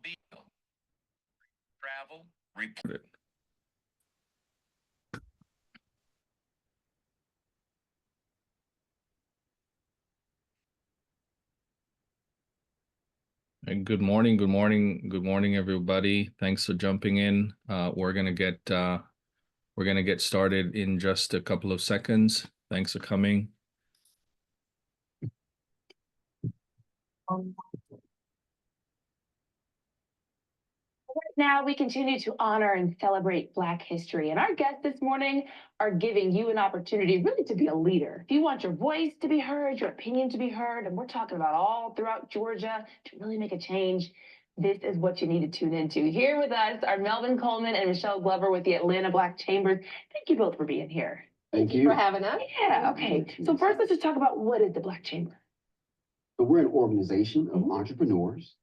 Deal. Travel. Report. And good morning, good morning, good morning, everybody. Thanks for jumping in. We're gonna get started in just a couple of seconds. Thanks for coming. Now we continue to honor and celebrate Black history, and our guests this morning are giving you an opportunity really to be a leader. If you want your voice to be heard, your opinion to be heard, and we're talking about all throughout Georgia to really make a change, this is what you need to tune into. Here with us are Melvin Coleman and Michelle Glover with the Atlanta Black Chambers. Thank you both for being here. Thank you for having us. Yeah, okay. So first, let's just talk about what is the Black Chamber? So we're an organization of entrepreneurs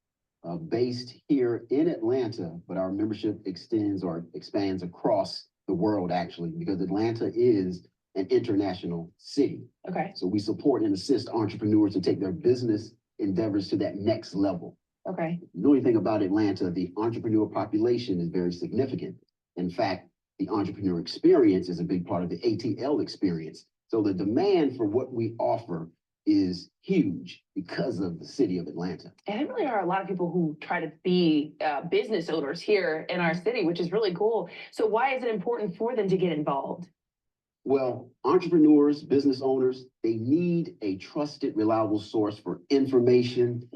based here in Atlanta, but our membership extends or expands across the world, actually, because Atlanta is an international city. Okay. So we support and assist entrepreneurs to take their business endeavors to that next level. Okay. You know anything about Atlanta, the entrepreneur population is very significant. In fact, the entrepreneur experience is a big part of the ATL experience. So the demand for what we offer is huge because of the city of Atlanta. And there really are a lot of people who try to be business owners here in our city, which is really cool. So why is it important for them to get involved? Well, entrepreneurs, business owners, they need a trusted, reliable source for information,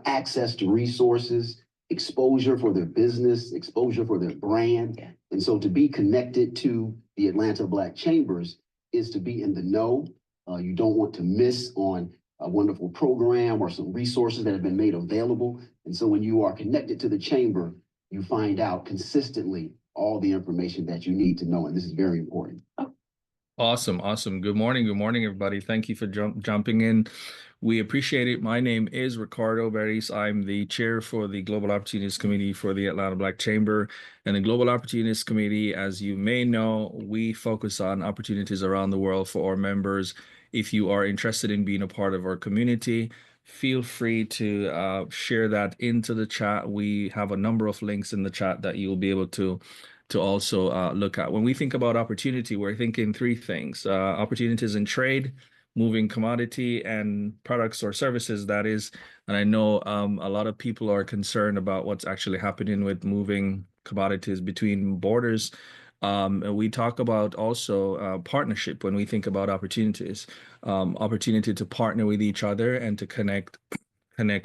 access to resources, exposure for their business, exposure for their brand. Yeah. And so to be connected to the Atlanta Black Chambers is to be in the know. You don't want to miss on a wonderful program or some resources that have been made available. And so when you are connected to the chamber, you find out consistently all the information that you need to know. And this is very important. Awesome, awesome. Good morning, everybody. Thank you for jumping in. We appreciate it. My name is Ricardo Beris. I'm the chair for the Global Opportunities Committee for the Atlanta Black Chamber. And the Global Opportunities Committee, as you may know, we focus on opportunities around the world for our members. If you are interested in being a part of our community, feel free to share that into the chat. We have a number of links in the chat that you'll be able to also look at. When we think about opportunity, we're thinking three things: opportunities in trade, moving commodity and products or services, that is. And I know a lot of people are concerned about what's actually happening with moving commodities between borders. And we talk about also partnership when we think about opportunities, opportunity to partner with each other and to connect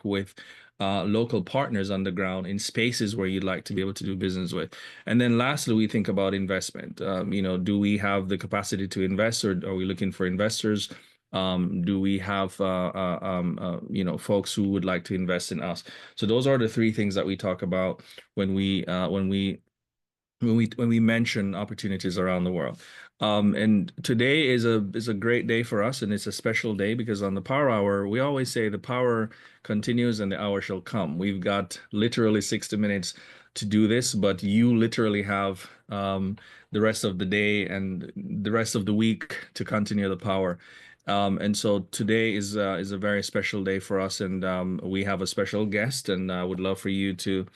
with local partners on the ground in spaces where you'd like to be able to do business with. And then lastly, we think about investment. Do we have the capacity to invest, or are we looking for investors? Do we have folks who would like to invest in us? So those are the three things that we talk about when we mention opportunities around the world. And today is a great day for us, and it's a special day because on the Power Hour, we always say the power continues and the hour shall come. We've got literally 60 minutes to do this, but you literally have the rest of the day and the rest of the week to continue the power. And so today is a very special day for us, and we have a special guest, and I would love for you to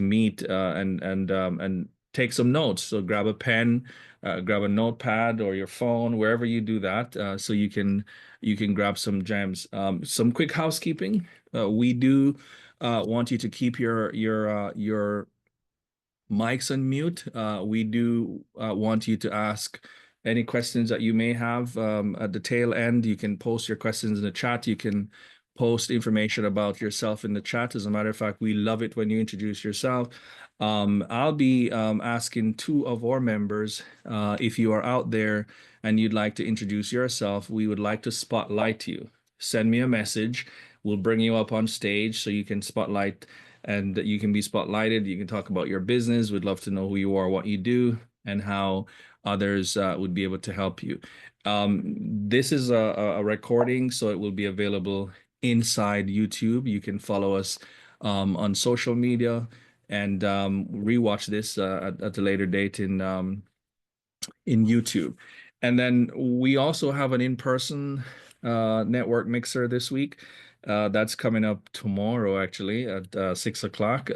meet and take some notes. So grab a pen, grab a notepad or your phone, wherever you do that, so you can grab some gems. Some quick housekeeping. We do want you to keep your mics on mute. We do want you to ask any questions that you may have at the tail end. You can post your questions in the chat. You can post information about yourself in the chat. As a matter of fact, we love it when you introduce yourself. I'll be asking two of our members, if you are out there and you'd like to introduce yourself, we would like to spotlight you. Send me a message. We'll bring you up on stage so you can spotlight, and you can be spotlighted. You can talk about your business. We'd love to know who you are, what you do, and how others would be able to help you. This is a recording, so it will be available inside YouTube. You can follow us on social media and rewatch this at a later date in YouTube. And then we also have an in-person network mixer this week. That's coming up tomorrow, actually, at 6 o'clock.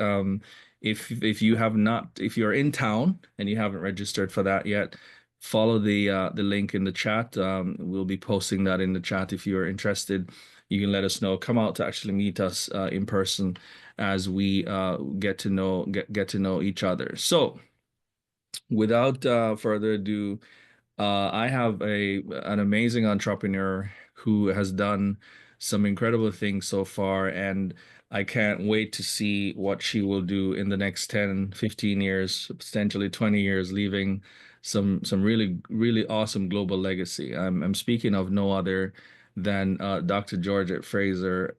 If you're in town and you haven't registered for that yet, follow the link in the chat. We'll be posting that in the chat. If you're interested, you can let us know. Come out to actually meet us in person as we get to know each other. So, without further ado, I have an amazing entrepreneur who has done some incredible things so far, and I can't wait to see what she will do in the next 10, 15 years, potentially 20 years, leaving some really, really awesome global legacy. I'm speaking of no other than Dr. Georgette Fraser,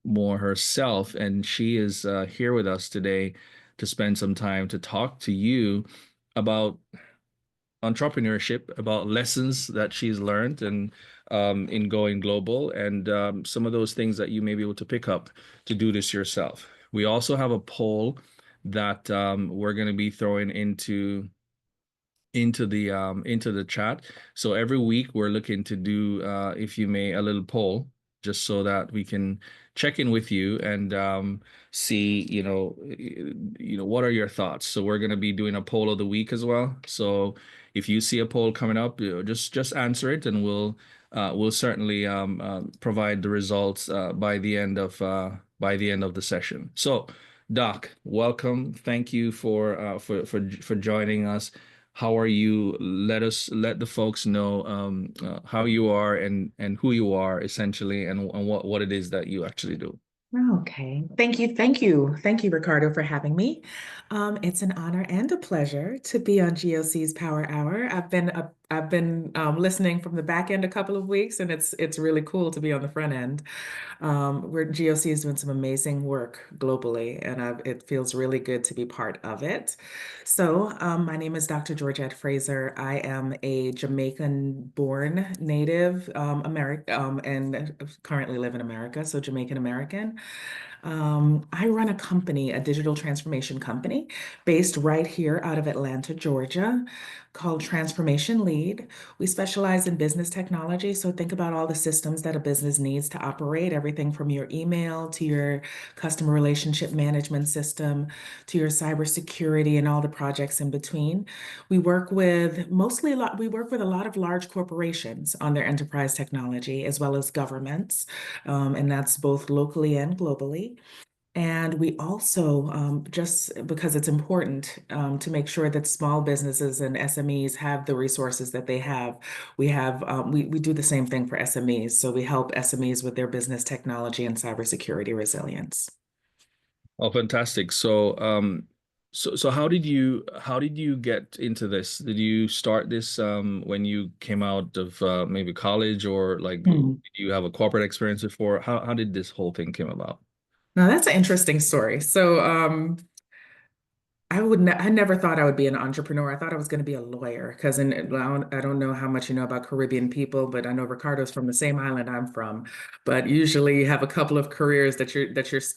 more herself, and she is here with us today to spend some time to talk to you about entrepreneurship, about lessons that she's learned and in going global, and some of those things that you may be able to pick up to do this yourself. We also have a poll that we're going to be throwing into the chat. So every week we're looking to do, if you may, a little poll just so that we can check in with you and see, what are your thoughts. So we're going to be doing a poll of the week as well. So if you see a poll coming up, just answer it, and we'll certainly provide the results by the end of the session. So, Doc, welcome. Thank you for joining us. How are you? Let the folks know how you are and who you are essentially, and what it is that you actually do. Okay. Thank you. Thank you. Thank you, Ricardo, for having me. It's an honor and a pleasure to be on GOC's Power Hour. I've been listening from the back end a couple of weeks, and it's really cool to be on the front end. Where GOC is doing some amazing work globally, and it feels really good to be part of it. So, my name is Dr. Georgette Fraser. I am a Jamaican-born native and currently live in America, so Jamaican American. I run a company, a digital transformation company based right here out of Atlanta, Georgia, called Transformation Lead. We specialize in business technology. So think about all the systems that a business needs to operate, everything from your email to your customer relationship management system to your cybersecurity and all the projects in between. We work with a lot of large corporations on their enterprise technology, as well as governments, and that's both locally and globally. And we also, just because it's important to make sure that small businesses and SMEs have the resources that they have, we do the same thing for SMEs. So we help SMEs with their business technology and cybersecurity resilience. Oh, fantastic. So how did you get into this? Did you start this when you came out of maybe college, or like did you have a corporate experience before? How did this whole thing came about? Now that's an interesting story. So I never thought I would be an entrepreneur. I thought I was going to be a lawyer because I don't know how much you know about Caribbean people, but I know Ricardo's from the same island I'm from. But usually you have a couple of careers that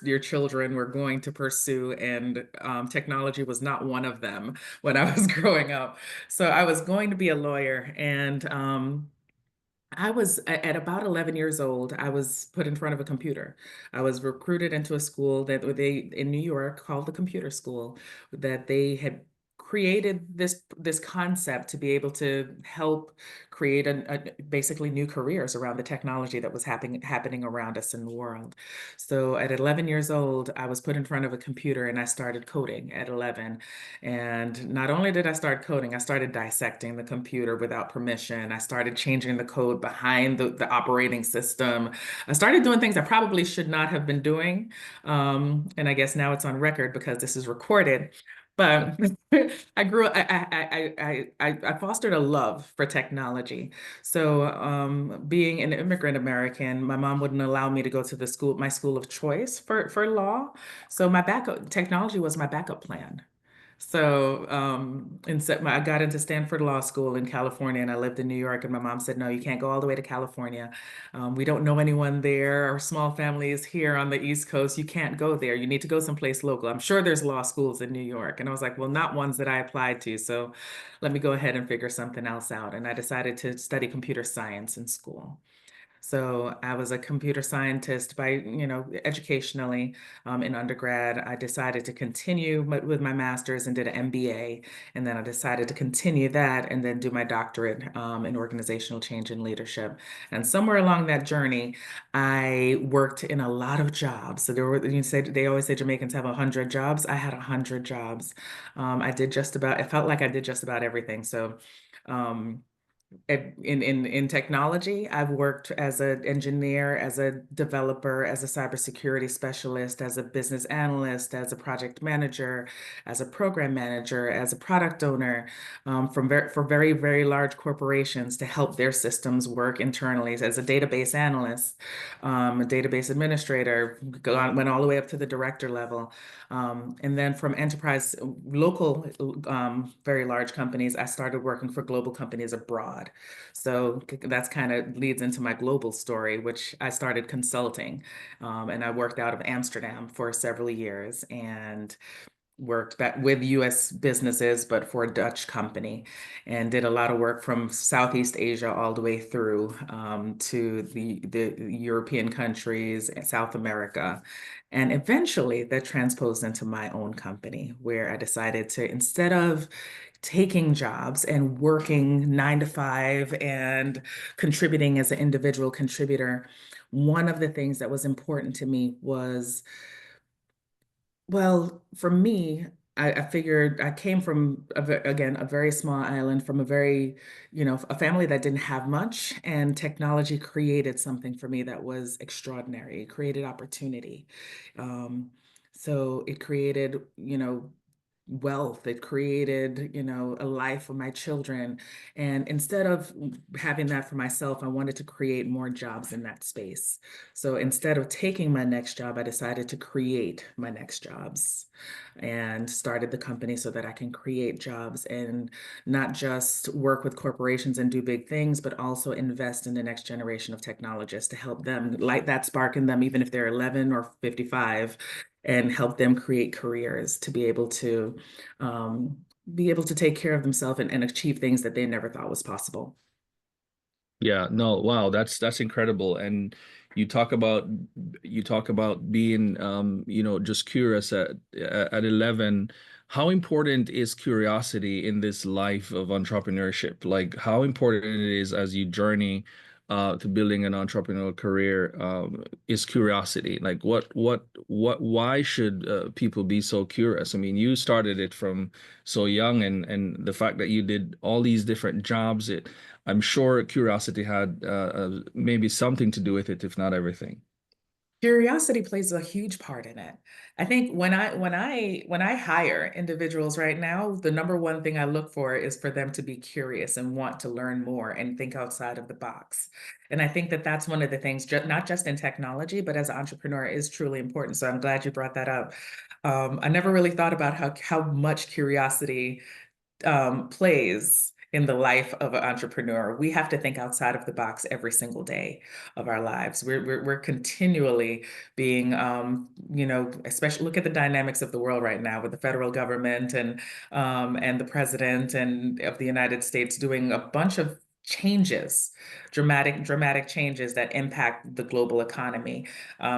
your children were going to pursue, and technology was not one of them when I was growing up. So I was going to be a lawyer, and I was at about 11 years old. I was put in front of a computer. I was recruited into a school that they in New York called the computer school, that they had created this concept to be able to help create basically new careers around the technology that was happening around us in the world. So at 11 years old, I was put in front of a computer and I started coding at 11. And not only did I start coding, I started dissecting the computer without permission. I started changing the code behind the operating system. I started doing things I probably should not have been doing. And I guess now it's on record because this is recorded. But I fostered a love for technology. So being an immigrant American, my mom wouldn't allow me to go to my school of choice for law. So technology was my backup plan. So I got into Stanford Law School in California, and I lived in New York, and my mom said, no, you can't go all the way to California. We don't know anyone there. Our small family is here on the East Coast. You can't go there. You need to go someplace local. I'm sure there's law schools in New York. And I was like, well, not ones that I applied to. So let me go ahead and figure something else out. And I decided to study computer science in school. So I was a computer scientist by, educationally in undergrad. I decided to continue with my master's and did an MBA. And then I decided to continue that and then do my doctorate in organizational change and leadership. And somewhere along that journey, I worked in a lot of jobs. So they always say Jamaicans have 100 jobs. I had 100 jobs. It felt like I did just about everything. So, in technology, I've worked as an engineer, as a developer, as a cybersecurity specialist, as a business analyst, as a project manager, as a program manager, as a product owner, for very, very large corporations to help their systems work internally, as a database analyst, a database administrator, went all the way up to the director level. And then from enterprise, local, very large companies, I started working for global companies abroad. So that's kind of leads into my global story, which I started consulting. And I worked out of Amsterdam for several years and worked back with US businesses, but for a Dutch company, and did a lot of work from Southeast Asia all the way through to the European countries and South America. And eventually that transposed into my own company, where I decided to, instead of taking jobs and working 9 to 5 and contributing as an individual contributor, one of the things that was important to me was, well, for me, I figured I came from, again, a very small island, from a very, a family that didn't have much, and technology created something for me that was extraordinary. It created opportunity. Um, so it created, wealth. It created, a life for my children. And instead of having that for myself, I wanted to create more jobs in that space. So instead of taking my next job, I decided to create my next jobs and started the company so that I can create jobs and not just work with corporations and do big things, but also invest in the next generation of technologists to help them light that spark in them, even if they're 11 or 55, and help them create careers to be able to take care of themselves and achieve things that they never thought was possible. Yeah, no, wow, that's incredible. And you talk about being just curious at 11. How important is curiosity in this life of entrepreneurship? Like how important it is as you journey to building an entrepreneurial career, is curiosity. Like why should people be so curious? I mean, you started it from so young, and the fact that you did all these different jobs, I'm sure curiosity had maybe something to do with it, if not everything. Curiosity plays a huge part in it. I think when I hire individuals right now, the number one thing I look for is for them to be curious and want to learn more and think outside of the box. And I think that that's one of the things, not just in technology, but as an entrepreneur, is truly important. So I'm glad you brought that up. I never really thought about how much curiosity plays in the life of an entrepreneur. We have to think outside of the box every single day of our lives. We're continually being, especially look at the dynamics of the world right now with the federal government and the president and of the United States doing a bunch of changes, dramatic changes that impact the global economy.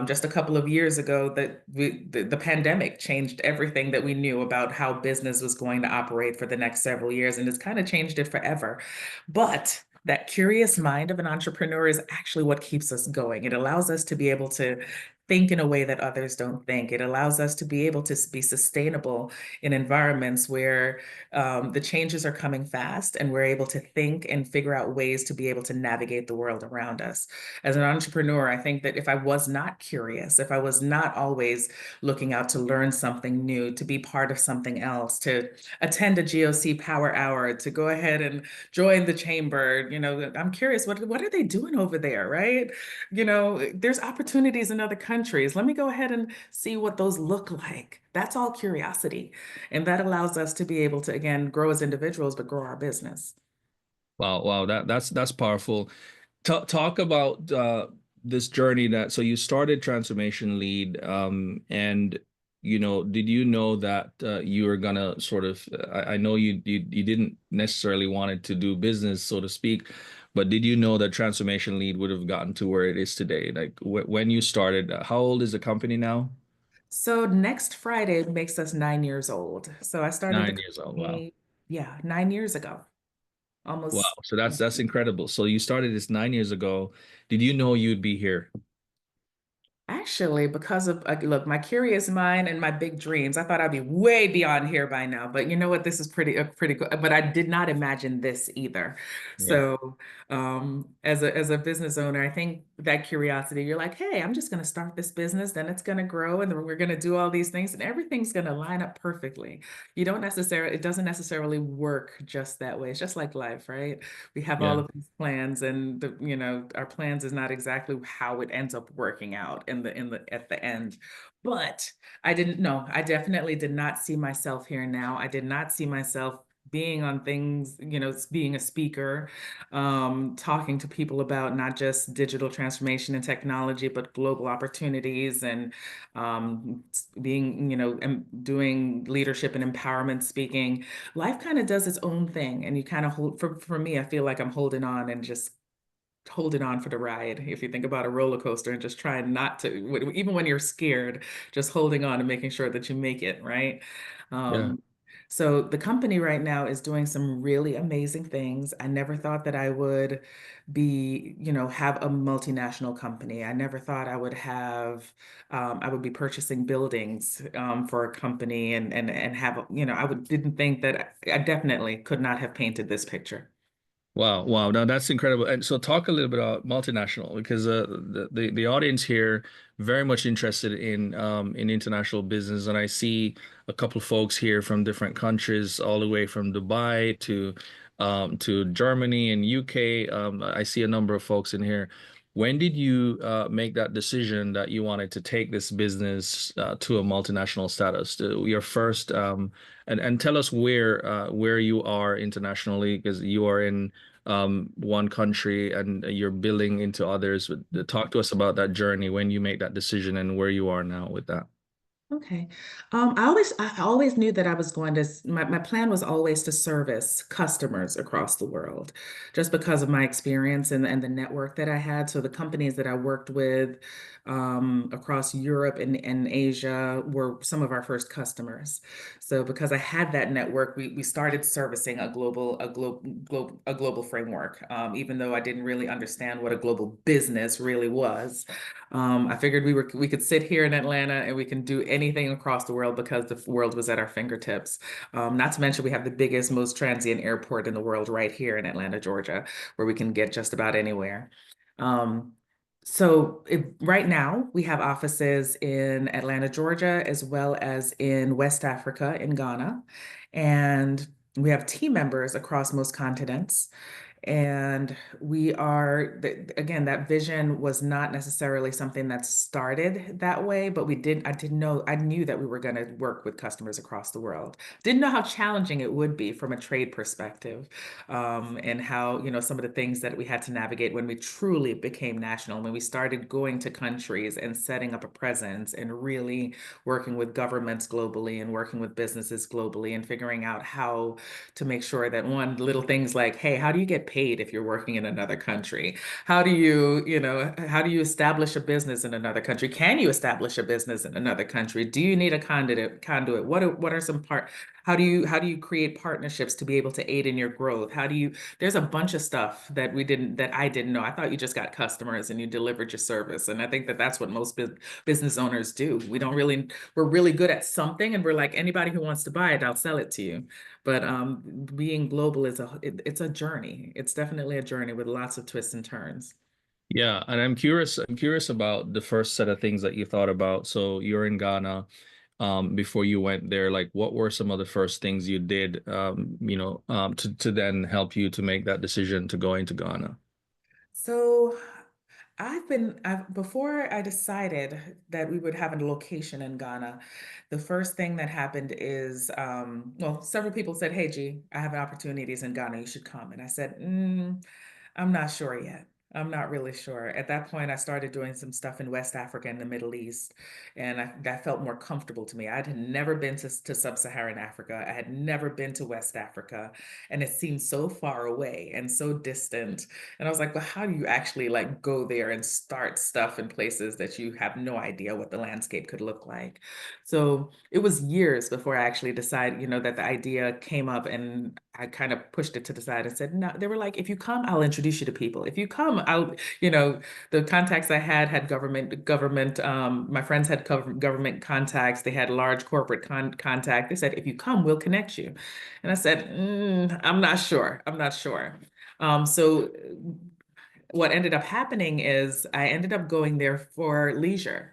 Just a couple of years ago, the pandemic changed everything that we knew about how business was going to operate for the next several years, and it's kind of changed it forever. But that curious mind of an entrepreneur is actually what keeps us going. It allows us to be able to think in a way that others don't think. It allows us to be able to be sustainable in environments where the changes are coming fast, and we're able to think and figure out ways to be able to navigate the world around us. As an entrepreneur, I think that if I was not curious, if I was not always looking out to learn something new, to be part of something else, to attend a GOC Power Hour, to go ahead and join the chamber, I'm curious, what are they doing over there, right? There's opportunities in other countries. Let me go ahead and see what those look like. That's all curiosity. And that allows us to be able to, again, grow as individuals, but grow our business. Wow, that's powerful. Talk about this journey so you started Transformation Lead, and did you know that you were gonna sort of, I know you didn't necessarily wanted to do business, so to speak, but did you know that Transformation Lead would have gotten to where it is today? Like when you started, how old is the company now? So next Friday makes us 9 years old. So I started the 9 years old. Wow. company, yeah, 9 years ago, Wow. almost. So that's incredible. So you started this 9 years ago. Did you know you'd be here? Actually, because of look, my curious mind and my big dreams, I thought I'd be way beyond here by now. But you know what? This is pretty cool. But I did not imagine this either. Yeah. So, as a business owner, I think that curiosity, you're like, hey, I'm just going to start this business, then it's going to grow, and then we're going to do all these things, and everything's going to line up perfectly. It doesn't necessarily work just that way. It's just like life, right? We have all Yeah. of these plans, and our plans is not exactly how it ends up working out at the end. But I didn't know. I definitely did not see myself here now. I did not see myself being on things, being a speaker, talking to people about not just digital transformation and technology, but global opportunities and being, doing leadership and empowerment speaking. Life kind of does its own thing, and you kind of hold, for me, I feel like I'm holding on and just holding on for the ride. If you think about a roller coaster and just trying not to, even when you're scared, just holding on and making sure that you make it, right? Yeah. So the company right now is doing some really amazing things. I never thought that I would have a multinational company. I never thought I would be purchasing buildings for a company and have, didn't think that I definitely could not have painted this picture. Wow, wow. Now that's incredible. And so talk a little bit about multinational because the audience here very much interested in international business. And I see a couple of folks here from different countries, all the way from Dubai to Germany and UK. I see a number of folks in here. When did you make that decision that you wanted to take this business to a multinational status? Your first and tell us where you are internationally because you are in one country and you're building into others. But talk to us about that journey when you make that decision and where you are now with that. Okay. I always knew that I was going to, my plan was always to service customers across the world, just because of my experience and the network that I had. So the companies that I worked with across Europe and Asia were some of our first customers. So because I had that network, we started servicing a global framework, even though I didn't really understand what a global business really was. I figured we could sit here in Atlanta and we can do anything across the world because the world was at our fingertips. Not to mention we have the biggest, most transient airport in the world right here in Atlanta, Georgia, where we can get just about anywhere. Um, right now we have offices in Atlanta, Georgia, as well as in West Africa, in Ghana, and we have team members across most continents. And again, that vision was not necessarily something that started that way, but I knew that we were going to work with customers across the world. Didn't know how challenging it would be from a trade perspective, and how, some of the things that we had to navigate when we truly became national, when we started going to countries and setting up a presence and really working with governments globally and working with businesses globally and figuring out how to make sure that little things like, hey, how do you get paid if you're working in another country? How do you establish a business in another country? Can you establish a business in another country? Do you need a conduit? What are how do you create partnerships to be able to aid in your growth? There's a bunch of stuff that I didn't know. I thought you just got customers and you delivered your service. And I think that that's what most business owners do. We're really good at something and we're like, anybody who wants to buy it, I'll sell it to you. But being global it's a journey. It's definitely a journey with lots of twists and turns. Yeah, and I'm curious about the first set of things that you thought about. So you're in Ghana, before you went there, like what were some of the first things you did, to then help you to make that decision to go into Ghana? So before I decided that we would have a location in Ghana, the first thing that happened is, well, several people said, hey, G, I have opportunities in Ghana. You should come. And I said, I'm not sure yet. I'm not really sure. At that point, I started doing some stuff in West Africa and the Middle East, and that felt more comfortable to me. I had never been to sub-Saharan Africa. I had never been to West Africa, and it seemed so far away and so distant. And I was like, well, how do you actually like go there and start stuff in places that you have no idea what the landscape could look like? So it was years before I actually decided, that the idea came up, and I kind of pushed it to the side and said, no, they were like, if you come, I'll introduce you to people. If you come, the contacts I had government, my friends had government contacts. They had large corporate contact. They said, if you come, we'll connect you. And I said, I'm not sure. I'm not sure. So what ended up happening is I ended up going there for leisure.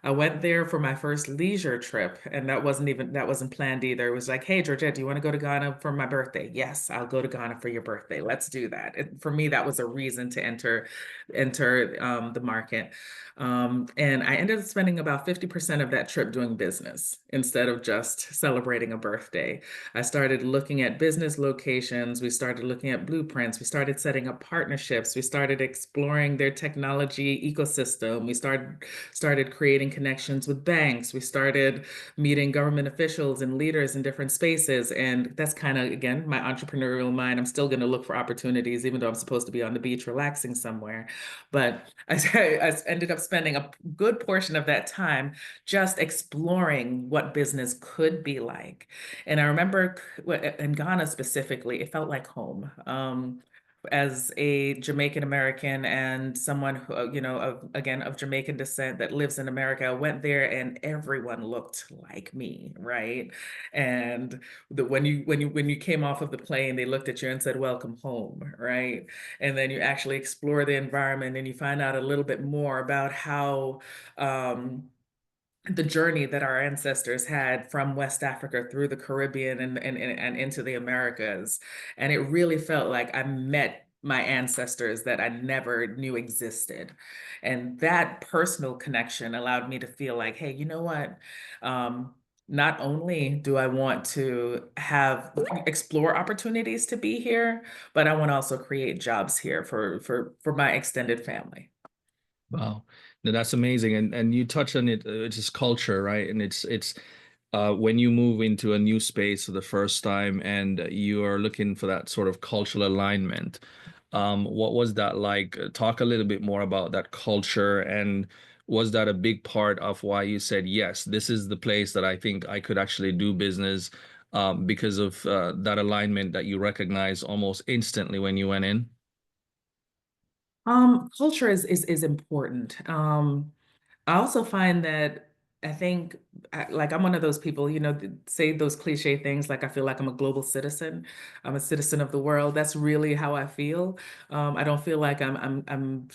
I went there for my first leisure trip, and that wasn't planned either. It was like, hey, Georgette, do you want to go to Ghana for my birthday? Yes, I'll go to Ghana for your birthday. Let's do that. For me, that was a reason to enter the market. And I ended up spending about 50% of that trip doing business instead of just celebrating a birthday. I started looking at business locations. We started looking at blueprints. We started setting up partnerships. We started exploring their technology ecosystem. We started creating connections with banks. We started meeting government officials and leaders in different spaces. And that's kind of, again, my entrepreneurial mind. I'm still going to look for opportunities, even though I'm supposed to be on the beach relaxing somewhere. But I ended up spending a good portion of that time just exploring what business could be like. And I remember in Ghana specifically, it felt like home. As a Jamaican American and someone who, of Jamaican descent that lives in America, I went there and everyone looked like me, right? And when you came off of the plane, they looked at you and said, "Welcome home," right? And then you actually explore the environment and you find out a little bit more about how the journey that our ancestors had from West Africa through the Caribbean and into the Americas. And it really felt like I met my ancestors that I never knew existed. And that personal connection allowed me to feel like, hey, you know what? Not only do I want to explore opportunities to be here, but I want to also create jobs here for my extended family. Wow. No, that's amazing. And you touch on it, it's just culture, right? And it's when you move into a new space for the first time and you are looking for that sort of cultural alignment. What was that like? Talk a little bit more about that culture, and was that a big part of why you said, yes, this is the place that I think I could actually do business, because of that alignment that you recognize almost instantly when you went in? Culture is important. I also find that I think like I'm one of those people, say those cliche things like I feel like I'm a global citizen. I'm a citizen of the world. That's really how I feel. I don't feel like I'm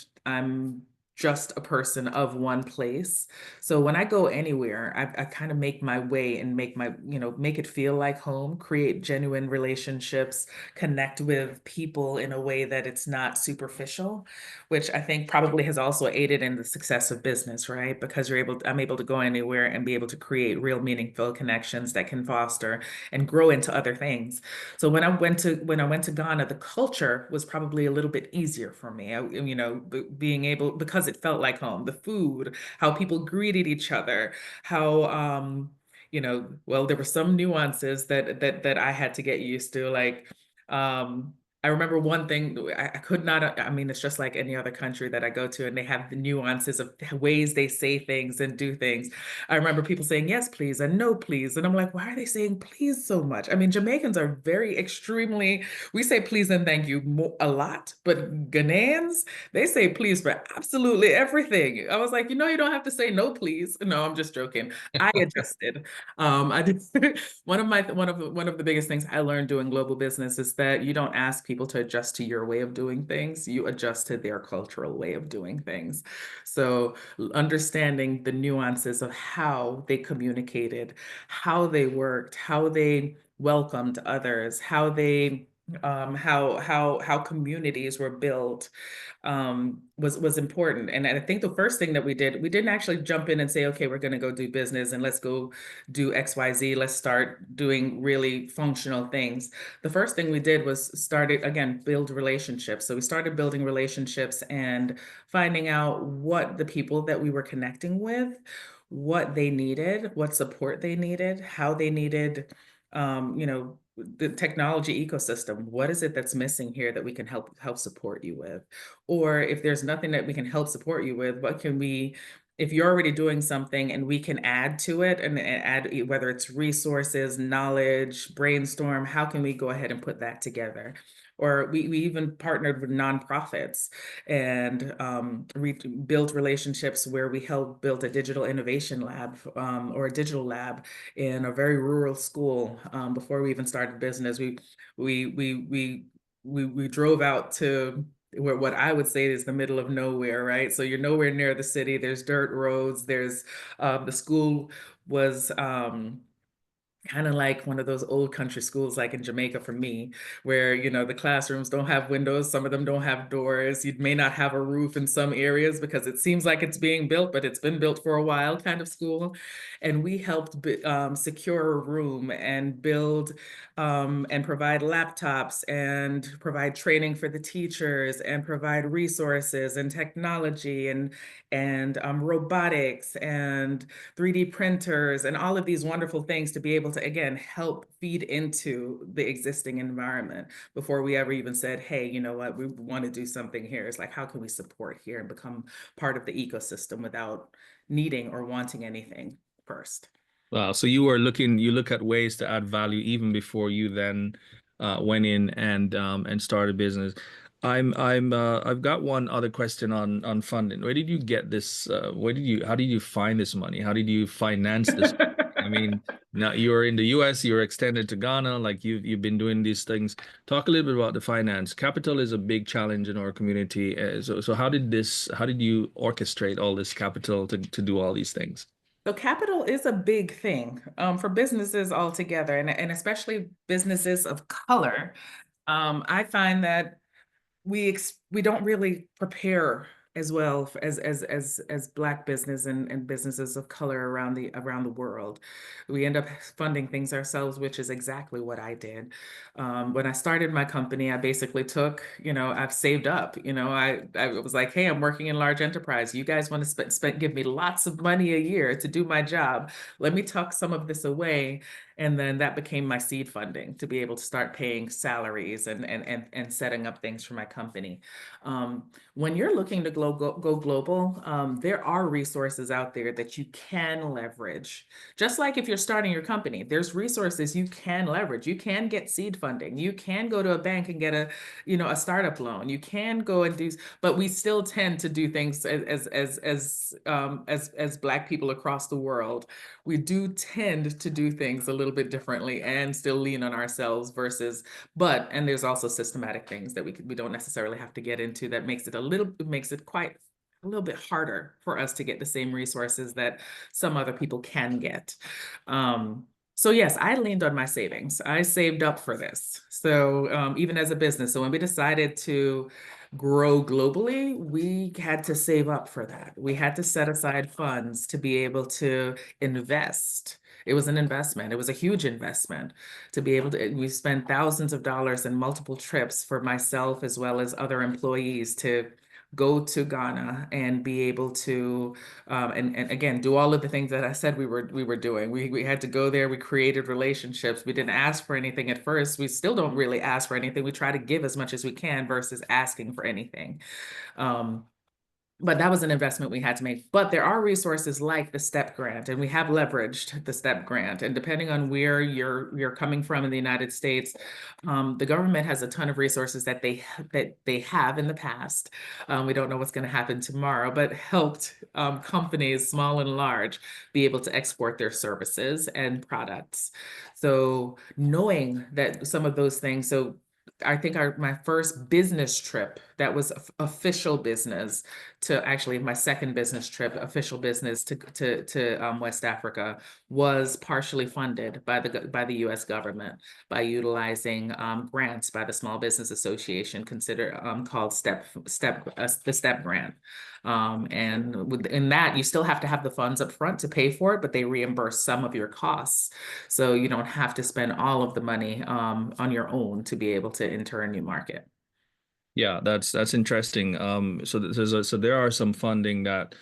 just a person of one place. So when I go anywhere, I kind of make my way and make it feel like home, create genuine relationships, connect with people in a way that it's not superficial, which I think probably has also aided in the success of business, right? Because I'm able to go anywhere and be able to create real meaningful connections that can foster and grow into other things. So when I went to Ghana, the culture was probably a little bit easier for me. Being able, because it felt like home, the food, how people greeted each other, how well, there were some nuances that I had to get used to, like I remember one thing I could not, I mean, it's just like any other country that I go to, and they have the nuances of ways they say things and do things. I remember people saying, yes, please, and no, please. And I'm like, why are they saying please so much? I mean, Jamaicans are we say please and thank you a lot, but Ghanaians, they say please for absolutely everything. I was like, you don't have to say no, please. No, I'm just joking. I adjusted. I did one of the biggest things I learned doing global business is that you don't ask people to adjust to your way of doing things. You adjust to their cultural way of doing things. So understanding the nuances of how they communicated, how they worked, how they welcomed others, how they how communities were built was important. And I think the first thing that we didn't actually jump in and say, okay, we're going to go do business and let's go do XYZ. Let's start doing really functional things. The first thing we did was build relationships. So we started building relationships and finding out what the people that we were connecting with, what they needed, what support they needed, how they needed, the technology ecosystem. What is it that's missing here that we can help support you with? Or if there's nothing that we can help support you with, what can we, if you're already doing something and we can add to it and add, whether it's resources, knowledge, brainstorm, how can we go ahead and put that together? Or we even partnered with nonprofits and built relationships where we helped build a digital innovation lab or a digital lab in a very rural school. Before we even started business, we drove out to where what I would say is the middle of nowhere, right? So you're nowhere near the city. There's dirt roads. There's the school was kind of like one of those old country schools like in Jamaica for me, where, the classrooms don't have windows, some of them don't have doors. You may not have a roof in some areas because it seems like it's being built, but it's been built for a while kind of school. And we helped secure a room and build and provide laptops and provide training for the teachers and provide resources and technology and robotics and 3D printers and all of these wonderful things to be able to, again, help feed into the existing environment before we ever even said, hey, you know what, we want to do something here. It's like, how can we support here and become part of the ecosystem without needing or wanting anything first? Wow. So you look at ways to add value even before you then went in and started business. I've got one other question on funding. Where did you get this? How did you find this money? How did you finance this? I mean, now you're in the US, you're extended to Ghana, like you've been doing these things. Talk a little bit about the finance. Capital is a big challenge in our community. So how did you orchestrate all this capital to do all these things? So capital is a big thing for businesses altogether, and especially businesses of color. I find that we don't really prepare as well as Black business and businesses of color around the world. We end up funding things ourselves, which is exactly what I did. When I started my company, I basically took, I've saved up. I was like, hey, I'm working in large enterprise. You guys want to give me lots of money a year to do my job. Let me tuck some of this away. And then that became my seed funding to be able to start paying salaries and setting up things for my company. When you're looking to go global, there are resources out there that you can leverage. Just like if you're starting your company, there's resources you can leverage. You can get seed funding. You can go to a bank and get a startup loan. You can go and do, but we still tend to do things as Black people across the world. We do tend to do things a little bit differently and still lean on ourselves and there's also systematic things that we don't necessarily have to get into that makes it quite a little bit harder for us to get the same resources that some other people can get. So yes, I leaned on my savings. I saved up for this. So even as a business, so when we decided to grow globally, we had to save up for that. We had to set aside funds to be able to invest. It was an investment. It was a huge investment to be able to, we spent thousands of dollars in multiple trips for myself as well as other employees to go to Ghana and be able to, and again, do all of the things that I said we were doing. We had to go there. We created relationships. We didn't ask for anything at first. We still don't really ask for anything. We try to give as much as we can versus asking for anything. But that was an investment we had to make. But there are resources like the STEP grant, and we have leveraged the STEP grant. And depending on where you're coming from in the United States, the government has a ton of resources that they have in the past. We don't know what's going to happen tomorrow, but helped companies, small and large, be able to export their services and products. So knowing that some of those things, so I think my first business trip that was official business to actually my second business trip, official business to West Africa, was partially funded by the U.S. government by utilizing grants by the Small Business Association, called the STEP grant. And in that, you still have to have the funds up front to pay for it, but they reimburse some of your costs. So you don't have to spend all of the money on your own to be able to enter a new market. Yeah, that's interesting. So there are some funding that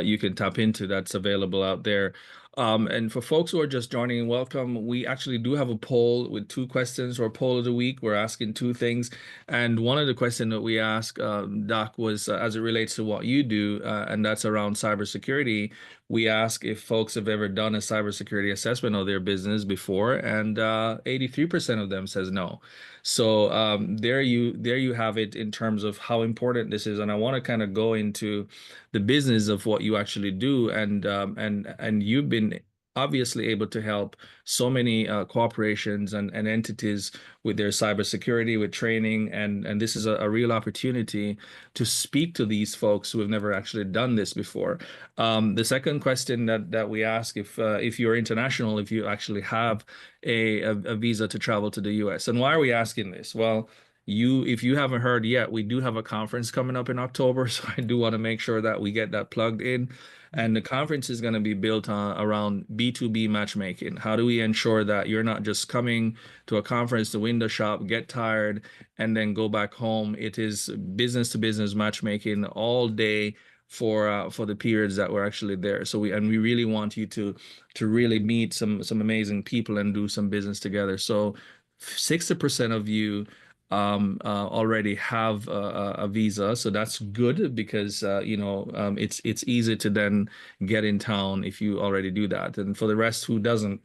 you can tap into that's available out there. And for folks who are just joining, welcome. We actually do have a poll with 2 questions, or poll of the week. We're asking 2 things, and one of the questions that we asked, Doc, was as it relates to what you do, and that's around cybersecurity. We ask if folks have ever done a cybersecurity assessment of their business before, and 83% of them says no. So there you have it in terms of how important this is, and I want to kind of go into the business of what you actually do, and you've been obviously able to help so many corporations and entities with their cybersecurity, with training, and this is a real opportunity to speak to these folks who have never actually done this before. The second question that we ask, if you're international, if you actually have a visa to travel to the US. And why are we asking this? Well, if you haven't heard yet, we do have a conference coming up in October, so I do want to make sure that we get that plugged in. And the conference is going to be built around B2B matchmaking. How do we ensure that you're not just coming to a conference to window shop, get tired, and then go back home? It is business to business matchmaking all day for the periods that we're actually there. So we really want you to really meet some amazing people and do some business together. So 60% of you already have a visa, so that's good because it's easy to then get in town if you already do that. And for the rest who doesn't,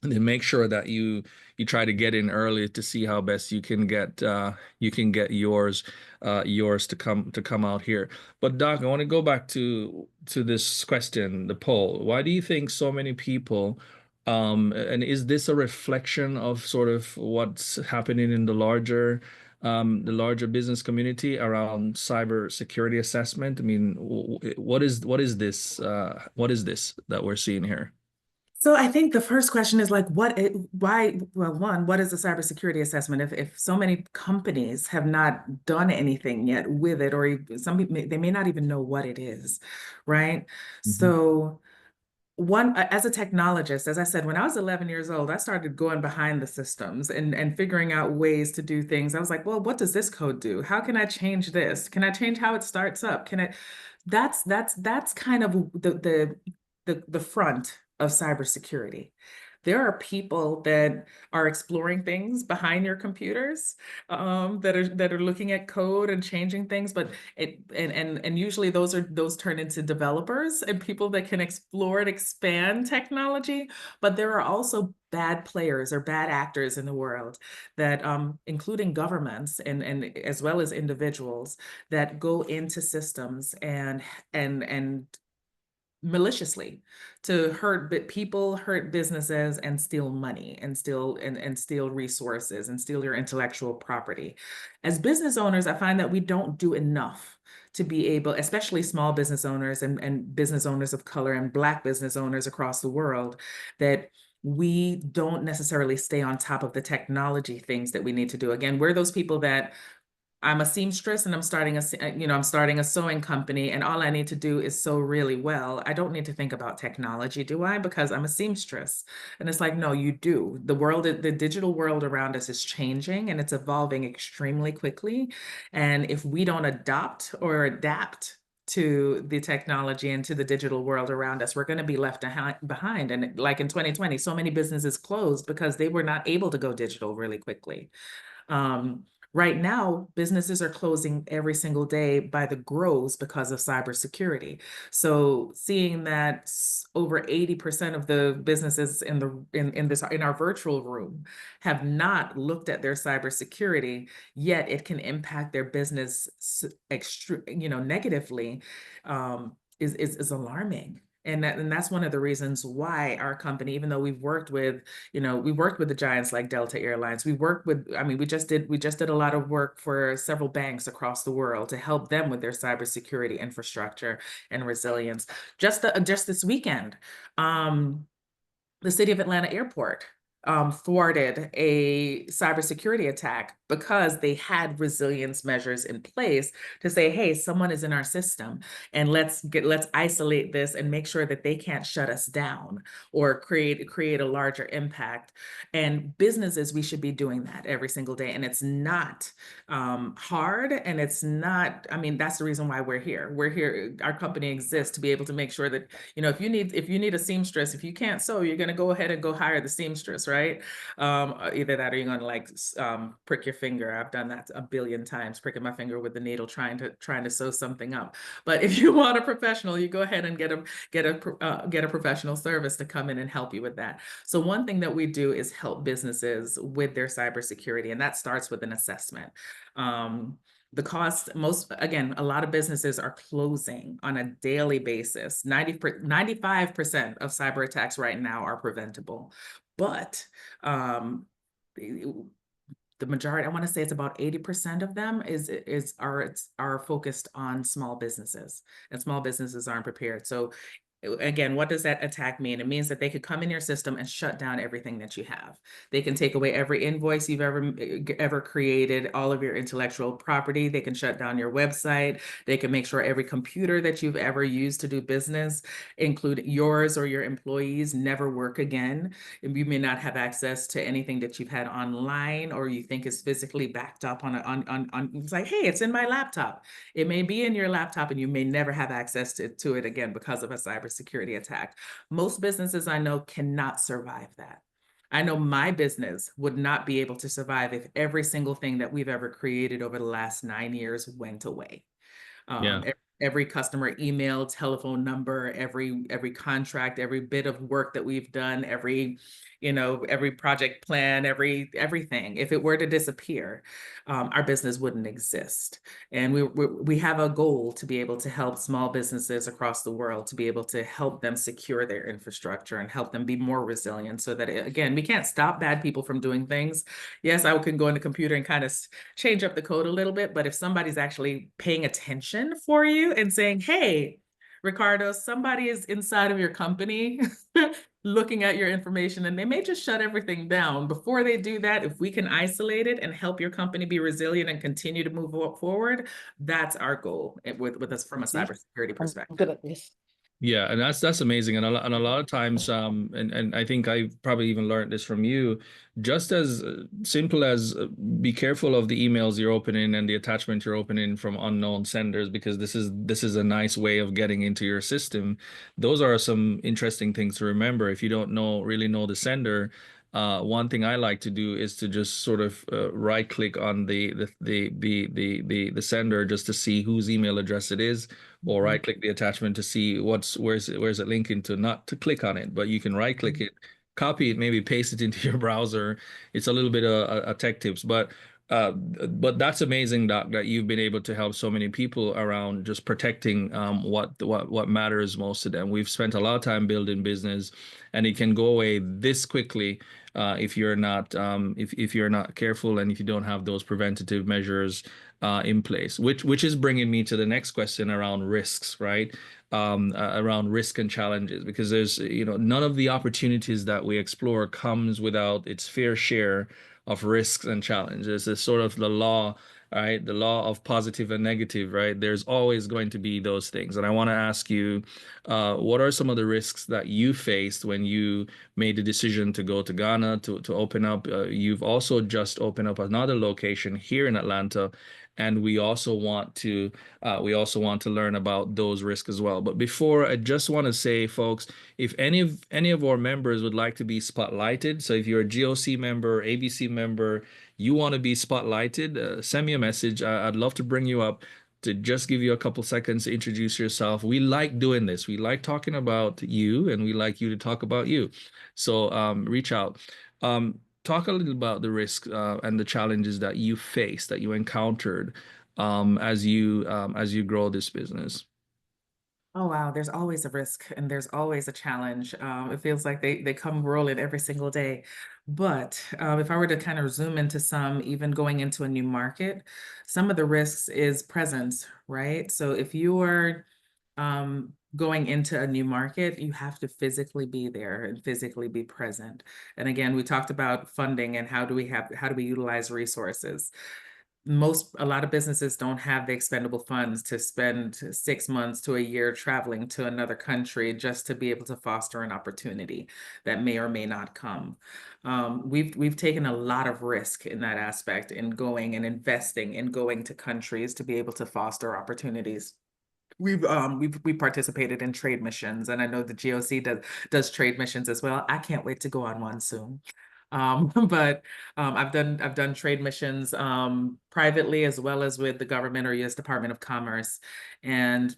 then make sure that you try to get in early to see how best you can get yours to come out here. But Doc, I want to go back to this question, the poll. Why do you think so many people, and is this a reflection of sort of what's happening in the larger business community around cyber security assessment? I mean, what is this that we're seeing here? So I think the first question is like, what is a cybersecurity assessment? If so many companies have not done anything yet with it, or some people, they may not even know what it is, right? So as a technologist, as I said, when I was 11 years old, I started going behind the systems and figuring out ways to do things. I was like, well, what does this code do? How can I change this? Can I change how it starts up? That's kind of the front of cybersecurity. There are people that are exploring things behind your computers, that are looking at code and changing things, but usually those turn into developers and people that can explore and expand technology. But there are also bad players or bad actors in the world that, including governments and as well as individuals, that go into systems and maliciously to hurt people, hurt businesses, and steal money, and steal resources, and steal your intellectual property. As business owners, I find that we don't do enough to be able, especially small business owners and business owners of color and Black business owners across the world, that we don't necessarily stay on top of the technology things that we need to do. Again, we're those people that, I'm a seamstress and I'm starting a sewing company, and all I need to do is sew really well. I don't need to think about technology, do I? Because I'm a seamstress. And it's like, no, you do. The digital world around us is changing and it's evolving extremely quickly. And if we don't adopt or adapt to the technology and to the digital world around us, we're going to be left behind. And like in 2020, so many businesses closed because they were not able to go digital really quickly. Right now, businesses are closing every single day by the groves because of cybersecurity. So seeing that over 80% of the businesses in our virtual room have not looked at their cybersecurity, yet it can impact their business negatively, is alarming. And that's one of the reasons why our company, even though we've worked with, we worked with the giants like Delta Airlines, we worked with, I mean, we just did a lot of work for several banks across the world to help them with their cybersecurity infrastructure and resilience. Just this weekend, the City of Atlanta Airport thwarted a cybersecurity attack because they had resilience measures in place to say, hey, someone is in our system, and let's isolate this and make sure that they can't shut us down or create a larger impact. And businesses, we should be doing that every single day. And it's not hard, and it's not, I mean, that's the reason why we're here. We're here, our company exists to be able to make sure that, if you need a seamstress, if you can't sew, you're going to go ahead and go hire the seamstress, right? Either that or you're going to like prick your finger. I've done that a billion times, pricking my finger with the needle, trying to sew something up. But if you want a professional, you go ahead and get a professional service to come in and help you with that. So one thing that we do is help businesses with their cybersecurity, and that starts with an assessment. The cost, a lot of businesses are closing on a daily basis. 95% of cyber attacks right now are preventable, but the majority, I want to say it's about 80% of them are focused on small businesses, and small businesses aren't prepared. So again, what does that attack mean? It means that they could come in your system and shut down everything that you have. They can take away every invoice you've ever created, all of your intellectual property. They can shut down your website. They can make sure every computer that you've ever used to do business, including yours or your employees, never work again. And you may not have access to anything that you've had online or you think is physically backed up on it's like, hey, it's in my laptop. It may be in your laptop and you may never have access to it again because of a cybersecurity attack. Most businesses I know cannot survive that. I know my business would not be able to survive if every single thing that we've ever created over the last 9 years went away. Every customer email, telephone number, every contract, every bit of work that we've done, every project plan, everything. If it were to disappear, our business wouldn't exist. And we have a goal to be able to help small businesses across the world, to be able to help them secure their infrastructure and help them be more resilient, so that, again, we can't stop bad people from doing things. Yes, I can go in the computer and kind of change up the code a little bit, but if somebody's actually paying attention for you and saying, hey, Ricardo, somebody is inside of your company looking at your information, and they may just shut everything down. Before they do that, if we can isolate it and help your company be resilient and continue to move forward, that's our goal with us from a cybersecurity perspective. Good at this. Yeah, and that's amazing, and a lot of times, and I think I've probably even learned this from you. Just as simple as be careful of the emails you're opening and the attachment you're opening from unknown senders, because this is a nice way of getting into your system. Those are some interesting things to remember. If you don't really know the sender, one thing I like to do is to just sort of right click on the sender just to see whose email address it is, or right click the attachment to see where's it linking to, not to click on it, but you can right click it, copy it, maybe paste it into your browser. It's a little bit of a tech tips, but that's amazing, Doc, that you've been able to help so many people around just protecting what matters most to them. We've spent a lot of time building business, and it can go away this quickly if you're not if you're not careful, and if you don't have those preventative measures in place. Which is bringing me to the next question around risks, right? Around risk and challenges, because there's none of the opportunities that we explore comes without its fair share of risks and challenges. It's sort of the law, right? The law of positive and negative, right? There's always going to be those things. And I want to ask you, what are some of the risks that you faced when you made the decision to go to Ghana to open up? You've also just opened up another location here in Atlanta, and we also want to learn about those risks as well. But before, I just want to say, folks, if any of our members would like to be spotlighted, so if you're a GOC member, ABC member, you want to be spotlighted, send me a message. I'd love to bring you up to just give you a couple seconds to introduce yourself. We like doing this. We like talking about you, and we like you to talk about you. So reach out. Talk a little about the risks and the challenges that you faced, that you encountered as you grow this business. Oh, wow. There's always a risk and there's always a challenge. It feels like they come rolling every single day. But if I were to kind of zoom into some, even going into a new market, some of the risks is presence, right? So if you are going into a new market, you have to physically be there and physically be present. And again, we talked about funding and how do we utilize resources. A lot of businesses don't have the expendable funds to spend 6 months to a year traveling to another country just to be able to foster an opportunity that may or may not come. We've taken a lot of risk in that aspect in going and investing in going to countries to be able to foster opportunities. We participated in trade missions, and I know the GOC does trade missions as well. I can't wait to go on one soon. But I've done trade missions privately as well as with the government or U.S. Department of Commerce. And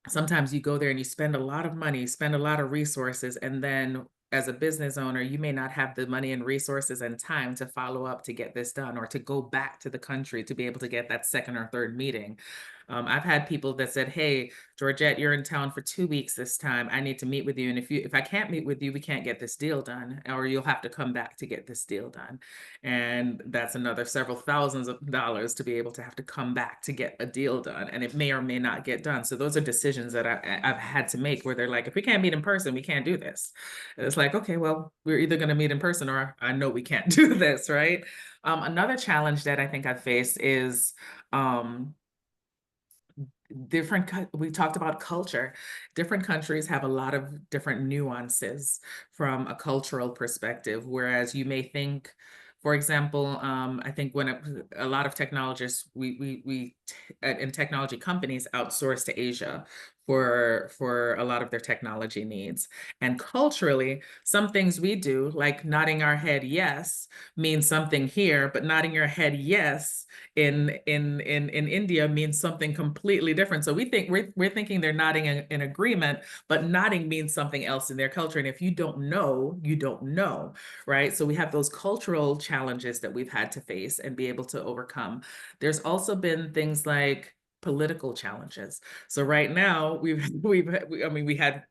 sometimes you go there and you spend a lot of money, spend a lot of resources, and then as a business owner, you may not have the money and resources and time to follow up to get this done or to go back to the country to be able to get that second or third meeting. I've had people that said, "Hey, Georgette, you're in town for 2 weeks this time. I need to meet with you. And if I can't meet with you, we can't get this deal done, or you'll have to come back to get this deal done." And that's another several thousands of dollars to be able to have to come back to get a deal done. And it may or may not get done. So those are decisions that I've had to make where they're like, if we can't meet in person, we can't do this. And it's like, okay, well, we're either going to meet in person or I know we can't do this, right? Another challenge that I think I face is we talked about culture. Different countries have a lot of different nuances from a cultural perspective, whereas you may think, for example, I think when a lot of technologists, and technology companies outsource to Asia for a lot of their technology needs. And culturally, some things we do, like nodding our head yes, means something here, but nodding your head yes in India means something completely different. So we're thinking they're nodding in agreement, but nodding means something else in their culture. And if you don't know, you don't know, right? So we have those cultural challenges that we've had to face and be able to overcome. There's also been things like political challenges. So right now we had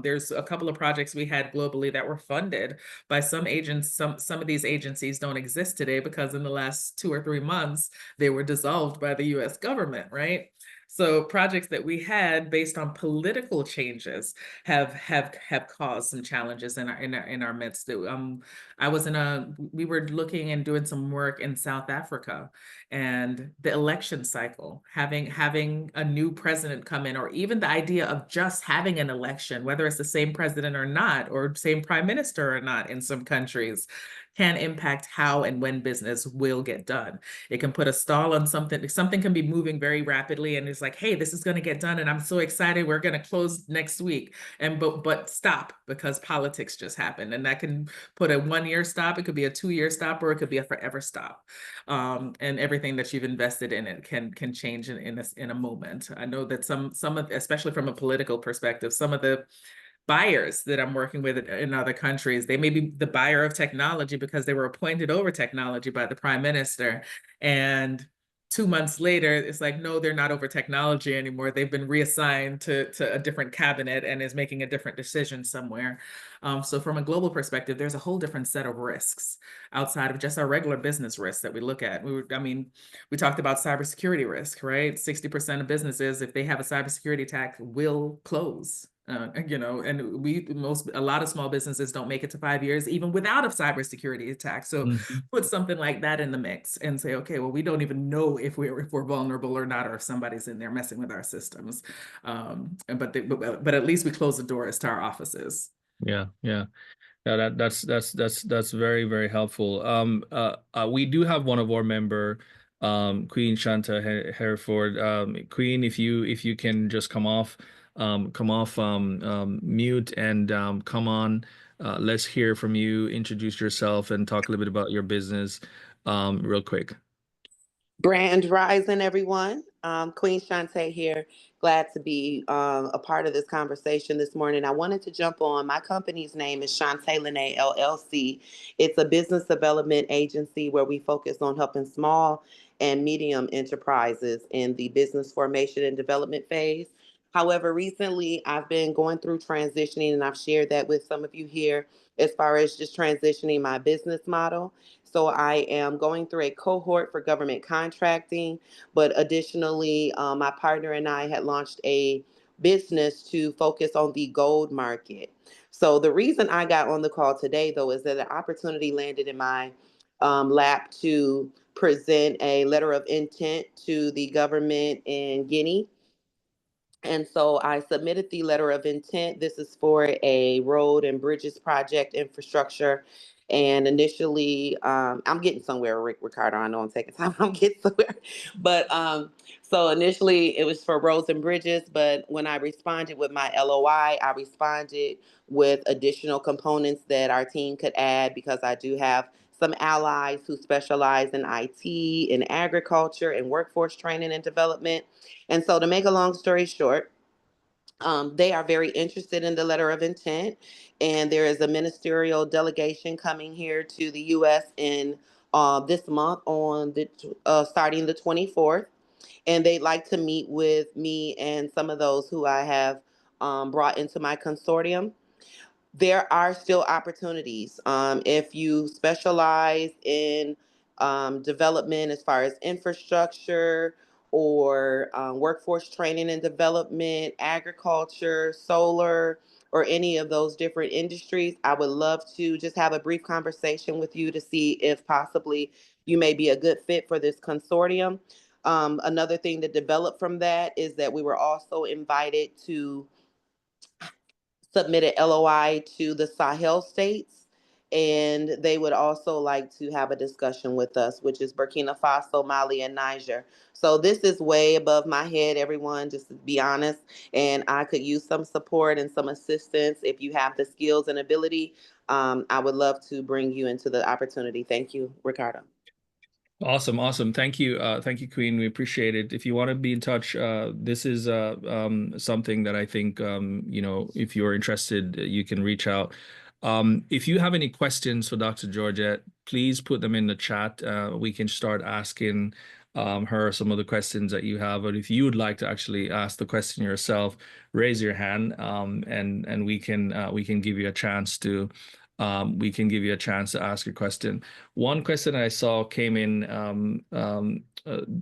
there's a couple of projects we had globally that were funded by some agents. Some of these agencies don't exist today because in the last 2 or 3 months they were dissolved by the U.S. government, right? So projects that we had based on political changes have caused some challenges in our midst. We were looking and doing some work in South Africa, and the election cycle, having a new president come in, or even the idea of just having an election, whether it's the same president or not, or same prime minister or not in some countries, can impact how and when business will get done. It can put a stall on something. Something can be moving very rapidly and it's like, hey, this is going to get done and I'm so excited, we're going to close next week. And but stop because politics just happened. And that can put a 1-year stop, it could be a 2-year stop, or it could be a forever stop. And everything that you've invested in it can change in a moment. I know that some of, especially from a political perspective, some of the buyers that I'm working with in other countries, they may be the buyer of technology because they were appointed over technology by the prime minister. And 2 months later, it's like, no, they're not over technology anymore. They've been reassigned to a different cabinet and is making a different decision somewhere. So from a global perspective, there's a whole different set of risks outside of just our regular business risks that we look at. We talked about cybersecurity risk, right? 60% of businesses, if they have a cybersecurity attack, will close. And a lot of small businesses don't make it to 5 years, even without a cybersecurity attack. So put something like that in the mix and say, okay, well, we don't even know if we're vulnerable or not, or if somebody's in there messing with our systems. But at least we close the doors to our offices. Yeah. That's very, very helpful. We do have one of our member, Queen Shanta Hereford. Queen, if you can just come off mute and come on. Let's hear from you. Introduce yourself and talk a little bit about your business, real quick. Grand Rising, everyone. Queen Shantae here. Glad to be a part of this conversation this morning. I wanted to jump on. My company's name is Shantae Lene LLC. It's a business development agency where we focus on helping small and medium enterprises in the business formation and development phase. However, recently I've been going through transitioning, and I've shared that with some of you here as far as just transitioning my business model. So I am going through a cohort for government contracting, but additionally, my partner and I had launched a business to focus on the gold market. So the reason I got on the call today, though, is that an opportunity landed in my lap to present a letter of intent to the government in Guinea. And so I submitted the letter of intent. This is for a road and bridges project infrastructure. And initially, I'm getting somewhere, Ricardo. I know I'm taking time. I'm getting somewhere. But so initially, it was for roads and bridges. But when I responded with my LOI, I responded with additional components that our team could add, because I do have some allies who specialize in IT, in agriculture, and workforce training and development. And so, to make a long story short, they are very interested in the letter of intent, and there is a ministerial delegation coming here to the U.S. in this month on the starting the 24th, and they'd like to meet with me and some of those who I have brought into my consortium. There are still opportunities. If you specialize in development as far as infrastructure or workforce training and development, agriculture, solar, or any of those different industries, I would love to just have a brief conversation with you to see if possibly you may be a good fit for this consortium. Another thing to develop from that is that we were also invited to submitted LOI to the Sahel states, and they would also like to have a discussion with us, which is Burkina Faso, Mali, and Niger. So this is way above my head, everyone, just to be honest, and I could use some support and some assistance. If you have the skills and ability, I would love to bring you into the opportunity. Thank you, Ricardo. Awesome, awesome. Thank you. Thank you, Queen. We appreciate it. If you want to be in touch, this is something that I think, if you're interested, you can reach out. If you have any questions for Dr. Georgette, please put them in the chat. We can start asking her some of the questions that you have. But if you would like to actually ask the question yourself, raise your hand, and we can give you a chance to ask a question. One question I saw came in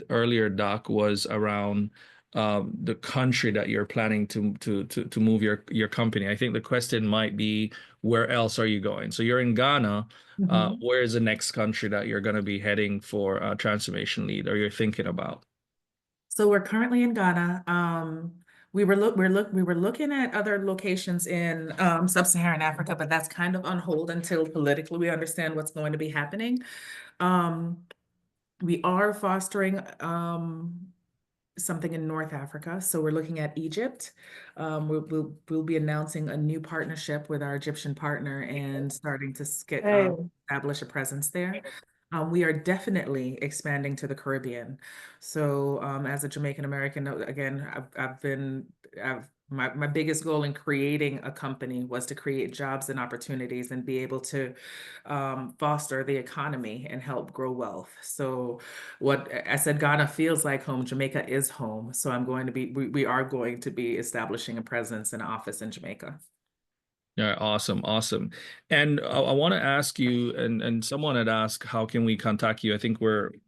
earlier, Doc, was around the country that you're planning to move your company. I think the question might be, where else are you going? So you're in Ghana. Where is the next country that you're going to be heading for transformation lead, or you're thinking about? So we're currently in Ghana. We were looking at other locations in sub-Saharan Africa, but that's kind of on hold until politically we understand what's going to be happening. We are fostering something in North Africa, so we're looking at Egypt. We'll be announcing a new partnership with our Egyptian partner and starting to establish a presence there. We are definitely expanding to the Caribbean. So as a Jamaican American, again, my biggest goal in creating a company was to create jobs and opportunities and be able to foster the economy and help grow wealth. So what I said, Ghana feels like home, Jamaica is home. So we are going to be establishing a presence and office in Jamaica. Yeah, awesome, awesome. And I want to ask you, and someone had asked, how can we contact you? I think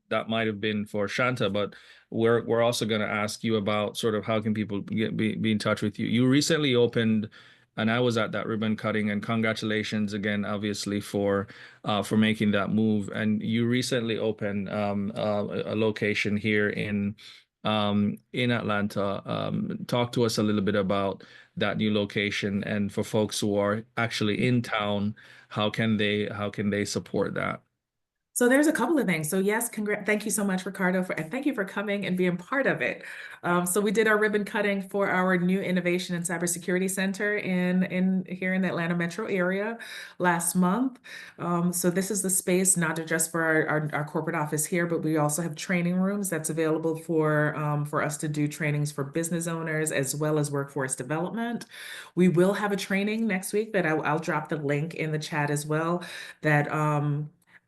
that might have been for Shanta, but we're also going to ask you about sort of how can people be in touch with you. You recently opened, and I was at that ribbon cutting, and congratulations again, obviously, for making that move. And you recently opened a location here in Atlanta. Talk to us a little bit about that new location, and for folks who are actually in town, how can they support that? So there's a couple of things. So yes, thank you so much, Ricardo, and thank you for coming and being part of it. So we did our ribbon cutting for our new Innovation and Cybersecurity Center here in the Atlanta metro area last month. So this is the space not just for our corporate office here, but we also have training rooms that's available for us to do trainings for business owners as well as workforce development. We will have a training next week that I'll drop the link in the chat as well, that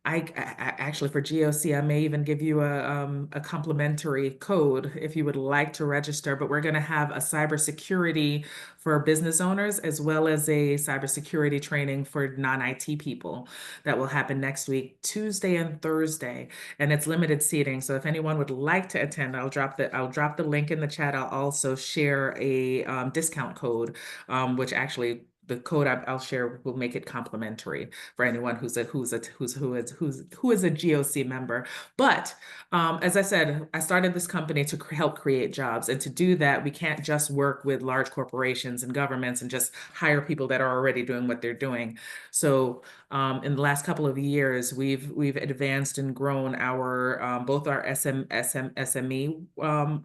Actually for GOC, I may even give you a complimentary code if you would like to register, but we're going to have a cybersecurity for business owners as well as a cybersecurity training for non-IT people that will happen next week, Tuesday and Thursday, and it's limited seating. So if anyone would like to attend, I'll drop the link in the chat. I'll also share a discount code, which actually the code I'll share will make it complimentary for anyone who is a GOC member. But as I said, I started this company to help create jobs, and to do that, we can't just work with large corporations and governments and just hire people that are already doing what they're doing. So in the last couple of years, we've advanced and grown our both our SME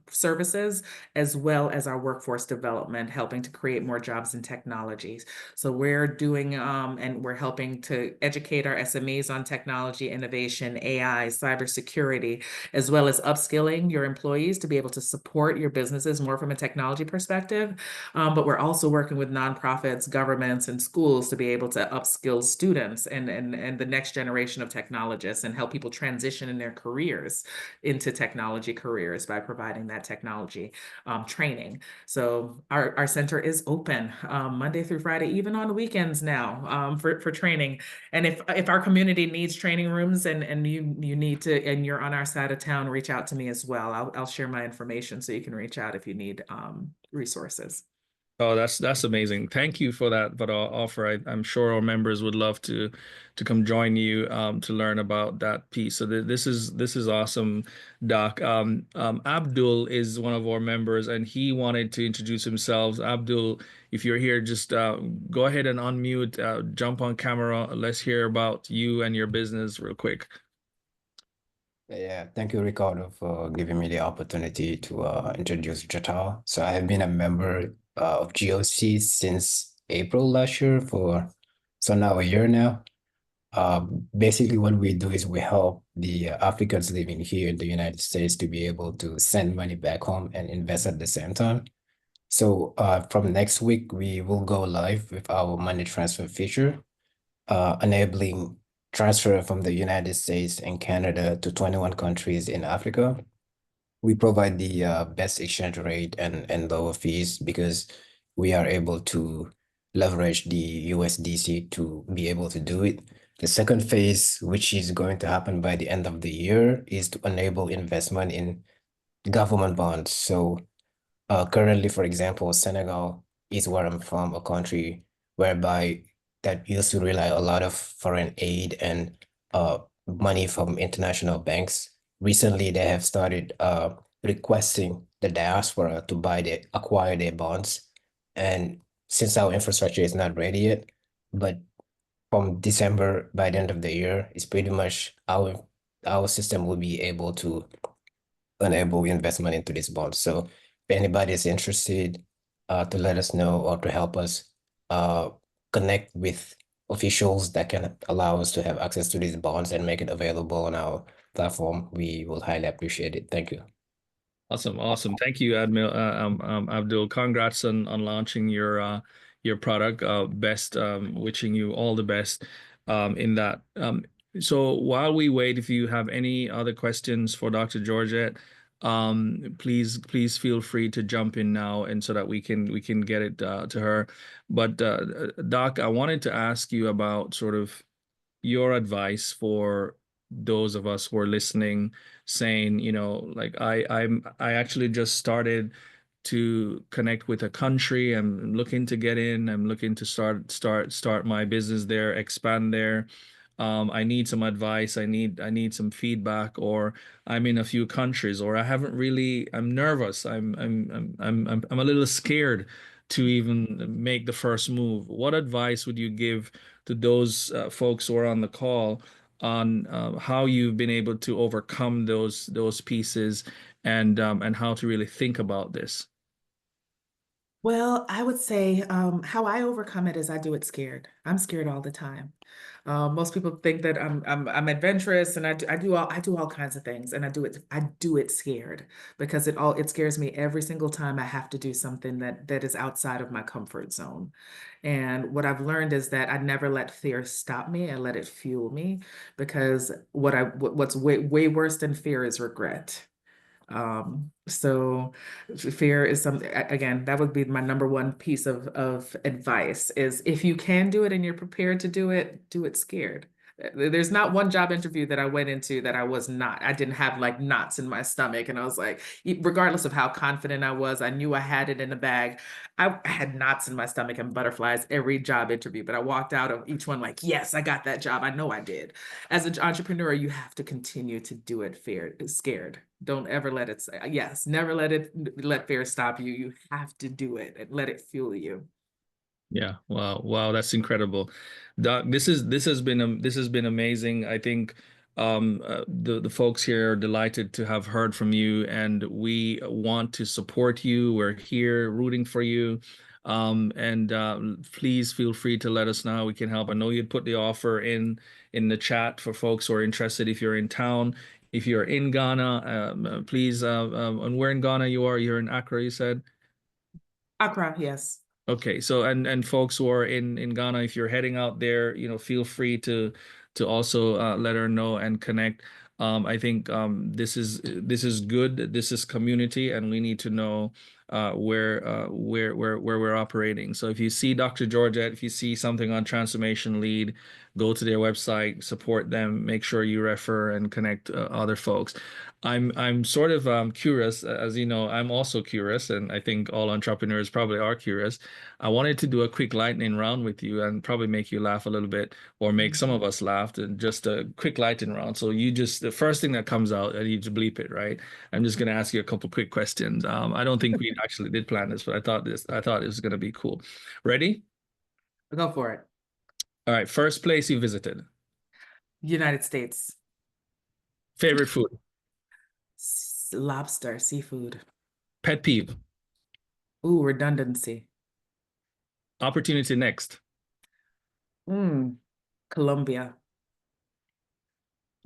services as well as our workforce development, helping to create more jobs in technologies. So we're doing and we're helping to educate our SMEs on technology, innovation, AI, cybersecurity, as well as upskilling your employees to be able to support your businesses more from a technology perspective. But we're also working with nonprofits, governments, and schools to be able to upskill students and the next generation of technologists and help people transition in their careers into technology careers by providing that technology training. So our center is open Monday through Friday, even on weekends now for training. And if our community needs training rooms and you need to, and you're on our side of town, reach out to me as well. I'll share my information so you can reach out if you need resources. Oh, that's amazing. Thank you for that offer. I'm sure our members would love to come join you to learn about that piece. So this is awesome, Doc. Abdul is one of our members, and he wanted to introduce himself. Abdul, if you're here, just go ahead and unmute, jump on camera. Let's hear about you and your business real quick. Yeah, thank you, Ricardo, for giving me the opportunity to introduce Jatal. So I have been a member of GOC since April last year so now a year now. Basically, what we do is we help the Africans living here in the United States to be able to send money back home and invest at the same time. So from next week, we will go live with our money transfer feature, enabling transfer from the United States and Canada to 21 countries in Africa. We provide the best exchange rate and lower fees because we are able to leverage the USDC to be able to do it. The second phase, which is going to happen by the end of the year, is to enable investment in government bonds. So currently, for example, Senegal is where I'm from, a country whereby that used to rely a lot of foreign aid and money from international banks. Recently, they have started requesting the diaspora to acquire their bonds. And since our infrastructure is not ready yet, but from December, by the end of the year, it's pretty much our system will be able to enable investment into these bonds. So if anybody is interested, to let us know or to help us connect with officials that can allow us to have access to these bonds and make it available on our platform, we will highly appreciate it. Thank you. Awesome. Thank you, Abdul. Congrats on launching your product. Best, wishing you all the best in that. So while we wait, if you have any other questions for Dr. Georgette, please feel free to jump in now, and so that we can get it to her. But Doc, I wanted to ask you about sort of your advice for those of us who are listening, saying, like I actually just started to connect with a country. I'm looking to get in. I'm looking to start my business there, expand there. I need some advice. I need some feedback, or I'm in a few countries, or I'm nervous. I'm a little scared to even make the first move. What advice would you give to those folks who are on the call on how you've been able to overcome those pieces and how to really think about this? Well, I would say how I overcome it is I do it scared. I'm scared all the time. Most people think that I'm adventurous and I do all kinds of things and I do it scared because it scares me every single time I have to do something that is outside of my comfort zone. And what I've learned is that I never let fear stop me. I let it fuel me because what's way worse than fear is regret. So fear is something, again, that would be my number one piece of advice is if you can do it and you're prepared to do it scared. There's not one job interview that I went into that I didn't have like knots in my stomach. And I was like, regardless of how confident I was, I knew I had it in the bag. I had knots in my stomach and butterflies every job interview, but I walked out of each one like, yes, I got that job. I know I did. As an entrepreneur, you have to continue to do it scared. Don't ever let it say, yes, never let fear stop you. You have to do it and let it fuel you. Yeah, wow, that's incredible. Doc, this has been amazing. I think the folks here are delighted to have heard from you, and we want to support you. We're here rooting for you. And please feel free to let us know how we can help. I know you'd put the offer in the chat for folks who are interested. If you're in town, if you're in Ghana, please, and where in Ghana you are, you're in Accra, you said? Accra, yes. Okay, so and folks who are in Ghana, if you're heading out there, feel free to also let her know and connect. I think this is good. This is community, and we need to know where we're operating. So if you see Dr. Georgette, if you see something on Transformation Lead, go to their website, support them, make sure you refer and connect other folks. I'm sort of curious, as you know, I'm also curious, and I think all entrepreneurs probably are curious. I wanted to do a quick lightning round with you and probably make you laugh a little bit, or make some of us laugh, and just a quick lightning round. So the first thing that comes out, and you just bleep it, right? I'm just going to ask you a couple quick questions. I don't think we actually did plan this, but I thought it was going to be cool. Ready? Go for it. All right. First place you visited. United States. Favorite food. Lobster, seafood. Pet peeve. Ooh, redundancy. Opportunity next. Colombia.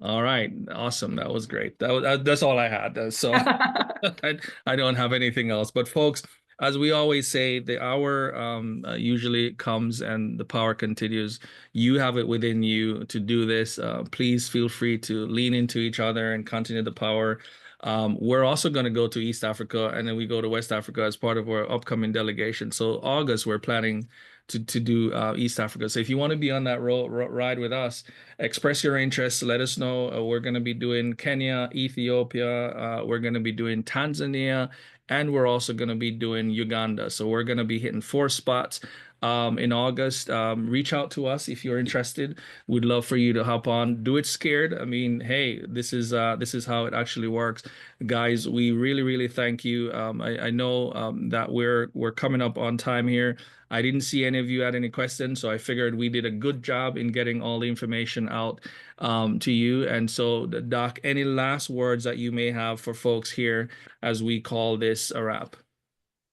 All right, awesome. That was great. That's all I had. So I don't have anything else. But folks, as we always say, the hour usually comes and the power continues. You have it within you to do this. Please feel free to lean into each other and continue the power. We're also going to go to East Africa, and then we go to West Africa as part of our upcoming delegation. So August, we're planning to do East Africa. So if you want to be on that ride with us, express your interest. Let us know. We're going to be doing Kenya, Ethiopia. We're going to be doing Tanzania, and we're also going to be doing Uganda. So we're going to be hitting 4 spots in August. Reach out to us if you're interested. We'd love for you to hop on. Do it scared. I mean, hey, this is how it actually works, guys. We really thank you. I know that we're coming up on time here. I didn't see any of you had any questions, so I figured we did a good job in getting all the information out to you. And so, Doc, any last words that you may have for folks here as we call this a wrap?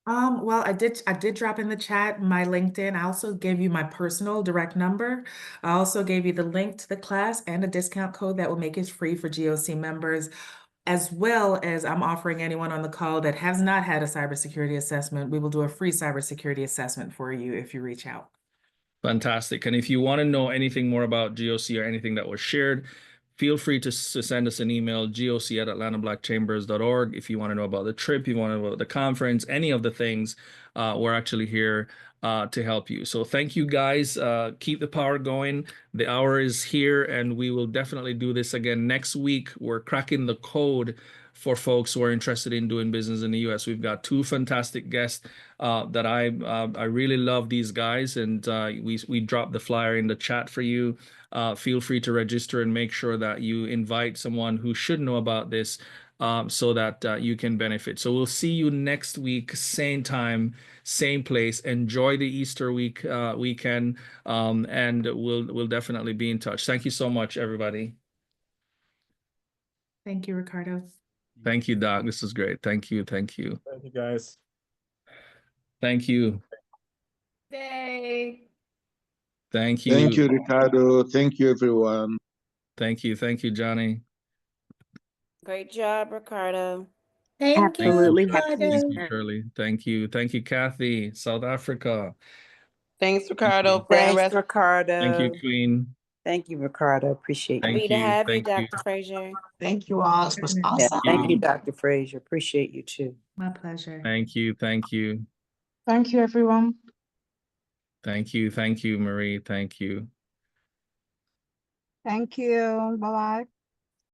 Well, I did drop in the chat my LinkedIn. I also gave you my personal direct number. I also gave you the link to the class and a discount code that will make it free for GOC members, as well as I'm offering anyone on the call that has not had a cybersecurity assessment. We will do a free cybersecurity assessment for you if you reach out. Fantastic. And if you want to know anything more about GOC or anything that was shared, feel free to send us an email, goc@atlantablackchambers.org. If you want to know about the trip, you want to know about the conference, any of the things, we're actually here to help you. So thank you, guys. Keep the power going. The hour is here, and we will definitely do this again next week. We're cracking the code for folks who are interested in doing business in the U.S. We've got 2 fantastic guests that I really love these guys, and we dropped the flyer in the chat for you. Feel free to register and make sure that you invite someone who should know about this so that you can benefit. So we'll see you next week, same time, same place. Enjoy the Easter weekend, and we'll definitely be in touch. Thank you so much, everybody. Thank you, Ricardo. Thank you, Doc. This is great. Thank you. Thank you, guys. Thank you. Day. Thank you. Thank you, Ricardo. Thank you, everyone. Thank you. Thank you, Johnny. Great job, Ricardo. Thank you, Absolutely. Thank Ricardo. you, Shirley. Thank you. Thank you, Kathy, South Africa. Thanks, Ricardo. Grand Thanks, rest. Ricardo. Thank you, Queen. Thank you, Ricardo. Appreciate you. Thank Happy to you. have you, Thank you. Dr. Fraser. Thank you all. It was Yeah, awesome. thank you, you. Dr. Fraser. Appreciate you too. My pleasure. Thank you. Thank you. Thank you, everyone. Thank you. Thank you, Marie. Thank you. Thank you. Bye-bye.